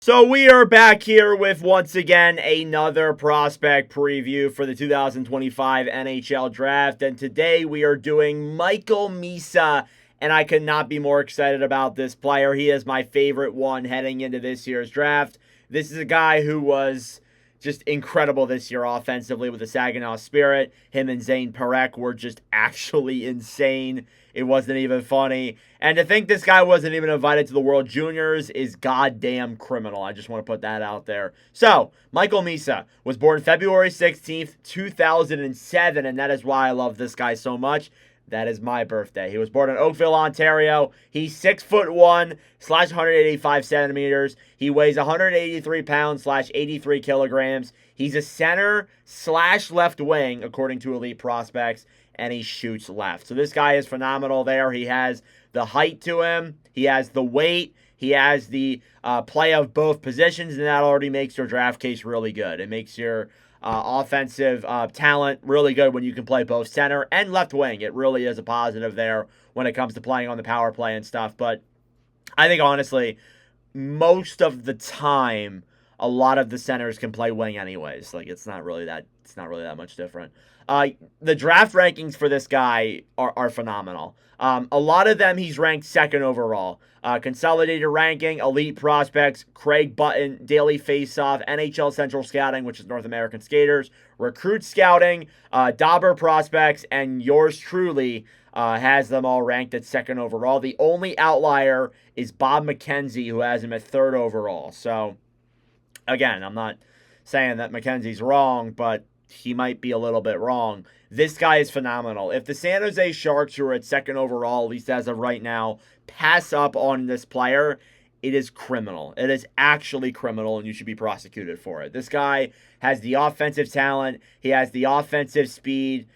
So we are back here with, once again, another prospect preview for the 2025 NHL Draft. And today we are doing Michael Misa, and I could not be more excited about this player. He is my favorite one heading into this year's draft. This is a guy who was just incredible this year offensively with the Saginaw Spirit. Him and Zane Parekh were just actually insane. It wasn't even funny. And to think this guy wasn't even invited to the World Juniors is goddamn criminal. I just want to put that out there. So, Michael Misa was born February 16th, 2007, and that is why I love this guy so much. That is my birthday. He was born in Oakville, Ontario. He's 6'1" / 185 centimeters. He weighs 183 pounds / 83 kilograms. He's a center / left wing, according to Elite Prospects, and he shoots left. So this guy is phenomenal there. He has the height to him. He has the weight. He has the play of both positions, and that already makes your draft case really good. It makes your offensive talent really good when you can play both center and left wing. It really is a positive there when it comes to playing on the power play and stuff. But I think, honestly, most of the time, a lot of the centers can play wing anyways. Like, it's not really that much different. The draft rankings for this guy are phenomenal. A lot of them he's ranked second overall. Consolidated ranking, Elite Prospects, Craig Button, Daily Faceoff, NHL Central Scouting, which is North American Skaters, Recruit Scouting, Dauber Prospects, and yours truly has them all ranked at second overall. The only outlier is Bob McKenzie, who has him at third overall. So, again, I'm not saying that McKenzie's wrong, but he might be a little bit wrong. This guy is phenomenal. If the San Jose Sharks, who are at second overall, at least as of right now, pass up on this player, it is criminal. It is actually criminal, and you should be prosecuted for it. This guy has the offensive talent. He has the offensive speed.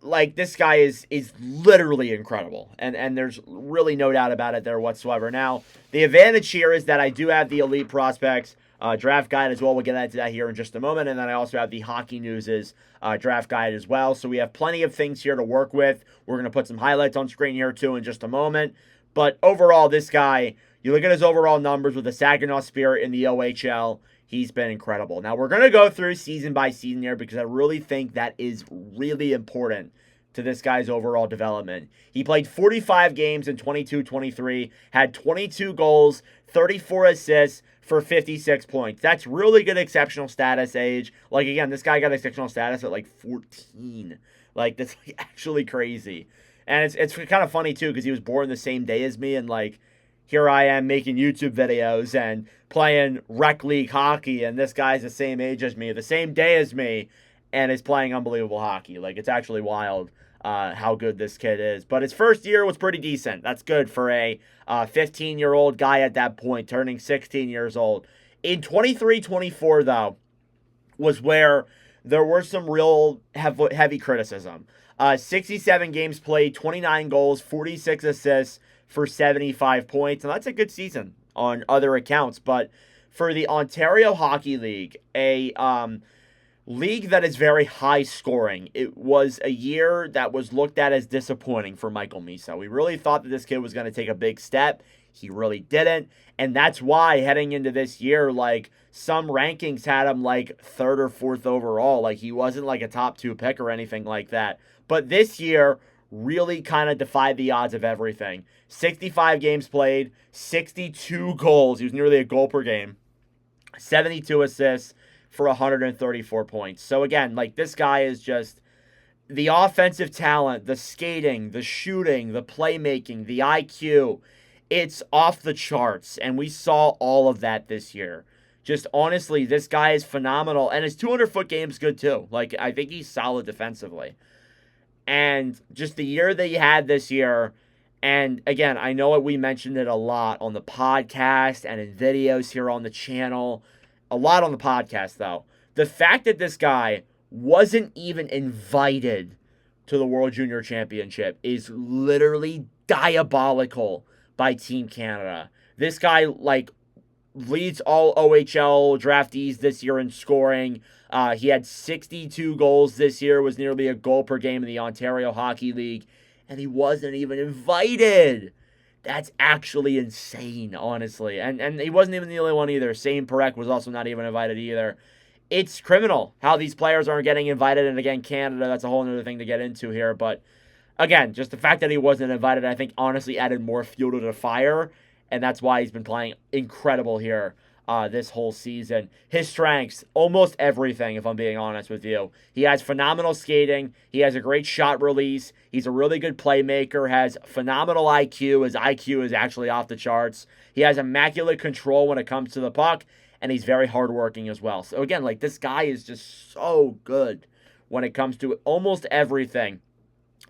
Like, this guy is literally incredible, and there's really no doubt about it there whatsoever. Now, the advantage here is that I do have the Elite Prospects draft guide as well. We'll get into that here in just a moment. And then I also have the Hockey News' draft guide as well. So we have plenty of things here to work with. We're going to put some highlights on screen here too in just a moment. But overall, this guy, you look at his overall numbers with the Saginaw Spirit in the OHL, he's been incredible. Now, we're going to go through season by season here because I really think that is really important to this guy's overall development. He played 45 games in 22-23, had 22 goals, 34 assists for 56 points. That's really good exceptional status age. Like, again, this guy got exceptional status at like 14. Like, that's actually crazy. And it's kind of funny too because he was born the same day as me, and like, here I am making YouTube videos and playing rec league hockey, and this guy's the same age as me, the same day as me, and is playing unbelievable hockey. Like, it's actually wild how good this kid is. But his first year was pretty decent. That's good for a 15-year-old guy at that point, turning 16 years old. In 23-24, though, was where there were some real heavy criticism. 67 games played, 29 goals, 46 assists for 75 points. And that's a good season on other accounts. But for the Ontario Hockey League, a league that is very high scoring, it was a year that was looked at as disappointing for Michael Misa. We really thought that this kid was going to take a big step. He really didn't. And that's why heading into this year, like, some rankings had him like third or fourth overall. Like, he wasn't like a top 2 pick or anything like that. But this year really kind of defied the odds of everything. 65 games played, 62 goals. He was nearly a goal per game. 72 assists for 134 points. So again, like, this guy is just the offensive talent, the skating, the shooting, the playmaking, the IQ. It's off the charts, and we saw all of that this year. Just honestly, this guy is phenomenal, and his 200-foot game is good too. Like, I think he's solid defensively. And just the year that he had this year, and again, I know we mentioned it a lot on the podcast and in videos here on the channel. A lot on the podcast, though. The fact that this guy wasn't even invited to the World Junior Championship is literally diabolical by Team Canada. This guy, like, leads all OHL draftees this year in scoring. He had 62 goals this year, was nearly a goal per game in the Ontario Hockey League, and he wasn't even invited. That's actually insane, honestly. And he wasn't even the only one either. Same Perek was also not even invited either. It's criminal how these players aren't getting invited. And again, Canada, that's a whole other thing to get into here. But again, just the fact that he wasn't invited, I think, honestly added more fuel to the fire. And that's why he's been playing incredible here this whole season. His strengths, almost everything, if I'm being honest with you. He has phenomenal skating. He has a great shot release. He's a really good playmaker, has phenomenal IQ. His IQ is actually off the charts. He has immaculate control when it comes to the puck, and he's very hardworking as well. So again, like, this guy is just so good when it comes to almost everything.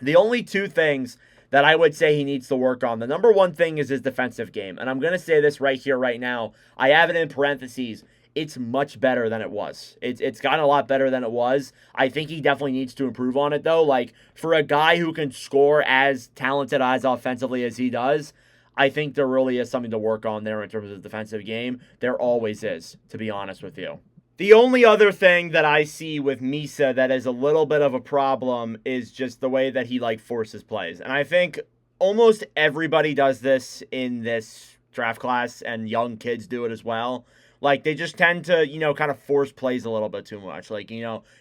The only two things that I would say he needs to work on, the number one thing is his defensive game. And I'm going to say this right here, right now. I have it in parentheses. It's much better than it was. It's gotten a lot better than it was. I think he definitely needs to improve on it, though. Like, for a guy who can score as talented as offensively as he does, I think there really is something to work on there in terms of the defensive game. There always is, to be honest with you. The only other thing that I see with Misa that is a little bit of a problem is just the way that he, like, forces plays. And I think almost everybody does this in this draft class, and young kids do it as well. Like, they just tend to, kind of force plays a little bit too much. Like,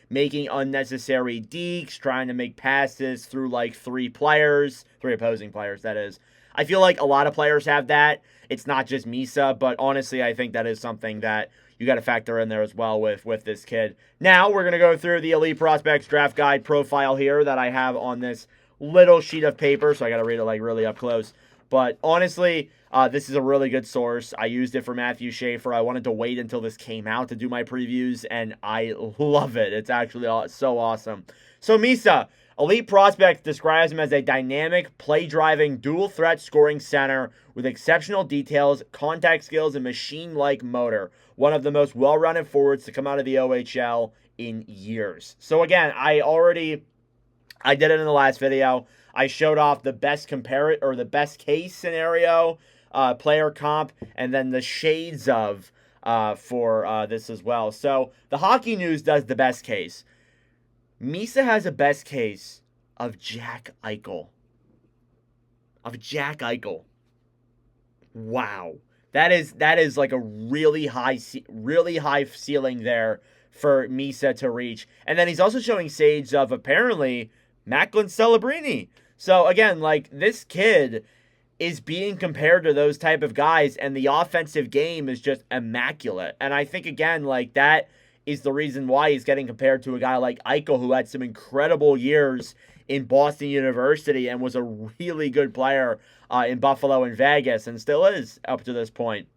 making unnecessary dekes, trying to make passes through, like, three opposing players, that is. I feel like a lot of players have that. It's not just Misa, but honestly, I think that is something that you got to factor in there as well with this kid. Now, we're going to go through the Elite Prospects Draft Guide profile here that I have on this little sheet of paper, so I got to read it, like, really up close. But honestly, this is a really good source. I used it for Matthew Schaefer. I wanted to wait until this came out to do my previews, and I love it. It's actually so awesome. So, Misa, Elite Prospects describes him as a dynamic, play-driving, dual-threat scoring center with exceptional details, contact skills, and machine-like motor. One of the most well-rounded forwards to come out of the OHL in years. So again, I did it in the last video. I showed off the best the best case scenario, player comp, and then the shades of for this as well. So the Hockey News does the best case. Misa has a best case of Jack Eichel. Wow. That is like a really high ceiling there for Misa to reach. And then he's also showing shades of, apparently, Macklin Celebrini. So again, like, this kid is being compared to those type of guys, and the offensive game is just immaculate. And I think, again, like, that is the reason why he's getting compared to a guy like Eichel, who had some incredible years in Boston University and was a really good player in Buffalo and Vegas, and still is up to this point.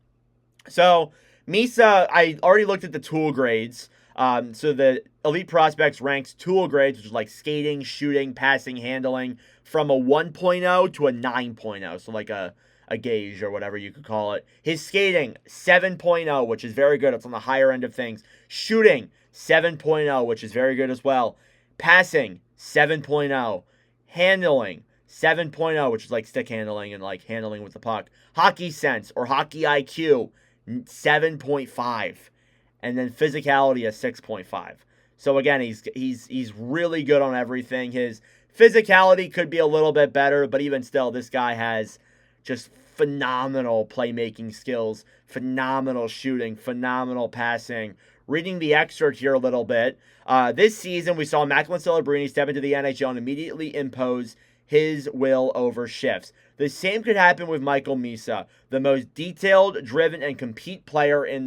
So, Misa, I already looked at the tool grades. So the Elite Prospects ranks tool grades, which is like skating, shooting, passing, handling, from a 1.0 to a 9.0. So like a gauge or whatever you could call it. His skating, 7.0, which is very good. It's on the higher end of things. Shooting, 7.0, which is very good as well. Passing, 7.0. Handling, 7.0, which is like stick handling and like handling with the puck. Hockey sense or hockey IQ, 7.5. And then physicality, a 6.5. So again, he's really good on everything. His physicality could be a little bit better, but even still, this guy has just phenomenal playmaking skills, phenomenal shooting, phenomenal passing. Reading the excerpt here a little bit, this season we saw Macklin Celebrini step into the NHL and immediately impose his will over shifts. The same could happen with Michael Misa, the most detailed, driven, and complete player in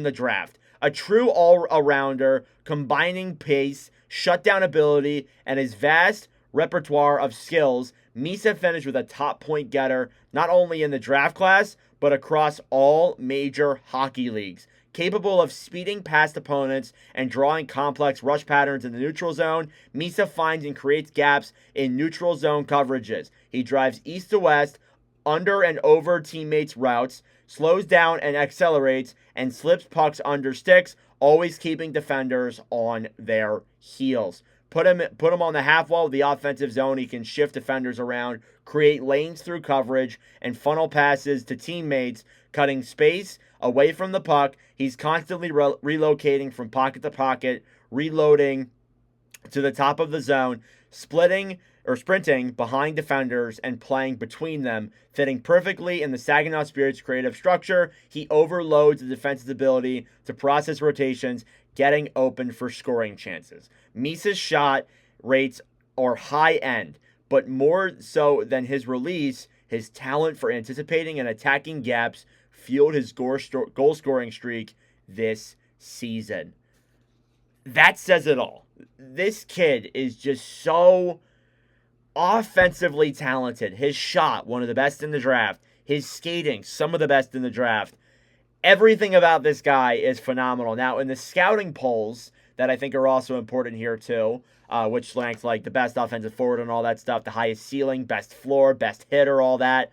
the draft. A true all-arounder, combining pace, shutdown ability, and his vast repertoire of skills. Misa finished with a top point getter, not only in the draft class, but across all major hockey leagues. Capable of speeding past opponents and drawing complex rush patterns in the neutral zone, Misa finds and creates gaps in neutral zone coverages. He drives east to west, under and over teammates' routes, slows down and accelerates, and slips pucks under sticks, always keeping defenders on their heels. Put him on the half wall of the offensive zone. He can shift defenders around, create lanes through coverage, and funnel passes to teammates, cutting space away from the puck. He's constantly relocating from pocket to pocket, reloading to the top of the zone, splitting or sprinting behind defenders and playing between them, fitting perfectly in the Saginaw Spirit's creative structure. He overloads the defense's ability to process rotations, getting open for scoring chances. Misa's shot rates are high end, but more so than his release, his talent for anticipating and attacking gaps fueled his goal scoring streak this season. That says it all. This kid is just so offensively talented. His shot, one of the best in the draft. His skating, some of the best in the draft. Everything about this guy is phenomenal. Now, in the scouting polls that I think are also important here too, which ranks like the best offensive forward and all that stuff, the highest ceiling, best floor, best hitter, all that.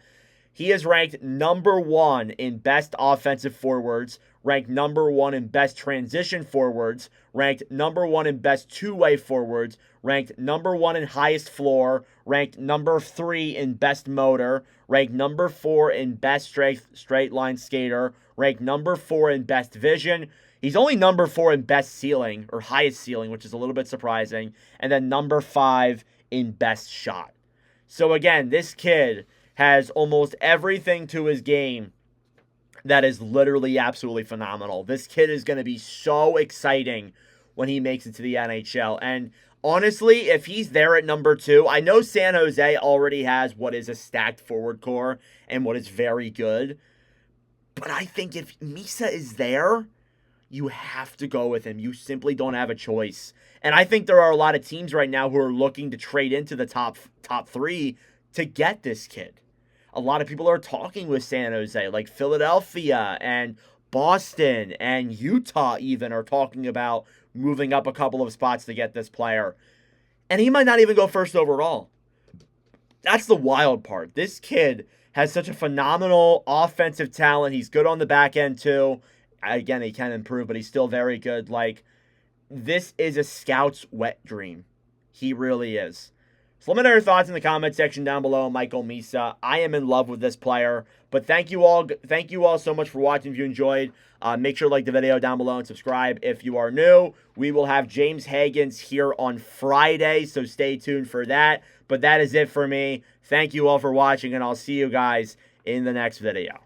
He is ranked number 1 in best offensive forwards, ranked number 1 in best transition forwards, ranked number 1 in best two-way forwards, ranked number 1 in highest floor, ranked number 3 in best motor, ranked number 4 in best straight line skater, ranked number 4 in best vision. He's only number 4 in best ceiling, or highest ceiling, which is a little bit surprising, and then number 5 in best shot. So again, this kid has almost everything to his game that is literally absolutely phenomenal. This kid is going to be so exciting when he makes it to the NHL. And honestly, if he's there at number 2, I know San Jose already has what is a stacked forward core and what is very good. But I think if Misa is there, you have to go with him. You simply don't have a choice. And I think there are a lot of teams right now who are looking to trade into the top 3 to get this kid. A lot of people are talking with San Jose, like Philadelphia and Boston and Utah even are talking about moving up a couple of spots to get this player. And he might not even go first overall. That's the wild part. This kid has such a phenomenal offensive talent. He's good on the back end too. Again, he can improve, but he's still very good. Like, this is a scout's wet dream. He really is. So let me know your thoughts in the comment section down below, Michael Misa. I am in love with this player. But thank you all so much for watching. If you enjoyed, make sure to like the video down below and subscribe if you are new. We will have James Hagens here on Friday, so stay tuned for that. But that is it for me. Thank you all for watching, and I'll see you guys in the next video.